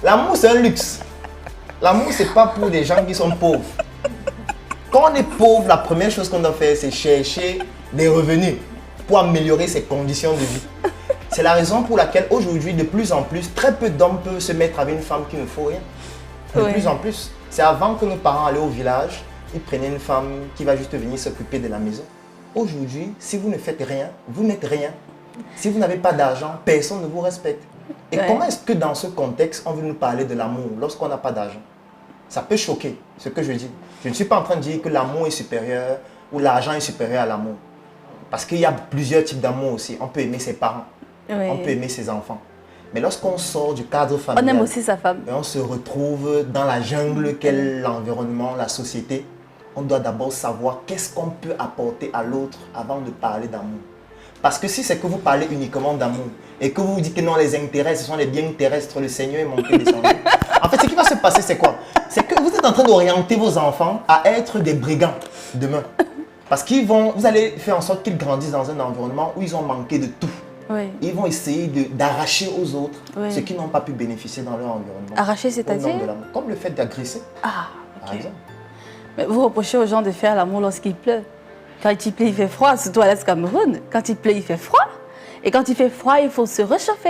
L'amour, c'est un luxe. L'amour, c'est pas pour des gens qui sont pauvres. Quand on est pauvre, la première chose qu'on doit faire, c'est chercher des revenus pour améliorer ses conditions de vie. C'est la raison pour laquelle aujourd'hui, de plus en plus, très peu d'hommes peuvent se mettre avec une femme qui ne faut rien. De plus en plus. C'est avant que nos parents allaient au village, ils prenaient une femme qui va juste venir s'occuper de la maison. Aujourd'hui, si vous ne faites rien, vous n'êtes rien. Si vous n'avez pas d'argent, personne ne vous respecte. Et comment est-ce que dans ce contexte, on veut nous parler de l'amour lorsqu'on n'a pas d'argent? Ça peut choquer, ce que je dis. Je ne suis pas en train de dire que l'amour est supérieur ou l'argent est supérieur à l'amour. Parce qu'il y a plusieurs types d'amour aussi. On peut aimer ses parents, on peut aimer ses enfants. Mais lorsqu'on sort du cadre familial, on aime aussi sa femme. Et on se retrouve dans la jungle qu'est l'environnement, la société, on doit d'abord savoir qu'est-ce qu'on peut apporter à l'autre avant de parler d'amour. Parce que si c'est que vous parlez uniquement d'amour et que vous vous dites que non, les intérêts, ce sont les biens terrestres, le Seigneur est monté descendu. En fait, ce qui va se passer, c'est quoi? C'est que vous êtes en train d'orienter vos enfants à être des brigands demain. Parce qu'ils vont, vous allez faire en sorte qu'ils grandissent dans un environnement où ils ont manqué de tout. Ils vont essayer d'arracher aux autres ce qu'ils n'ont pas pu bénéficier dans leur environnement. Arracher, c'est-à-dire? Comme le fait d'agresser, par exemple. Mais vous reprochez aux gens de faire l'amour lorsqu'il pleut. Quand il pleut, il fait froid, surtout à l'Est Cameroun. Quand il pleut, il fait froid. Et quand il fait froid, il faut se réchauffer.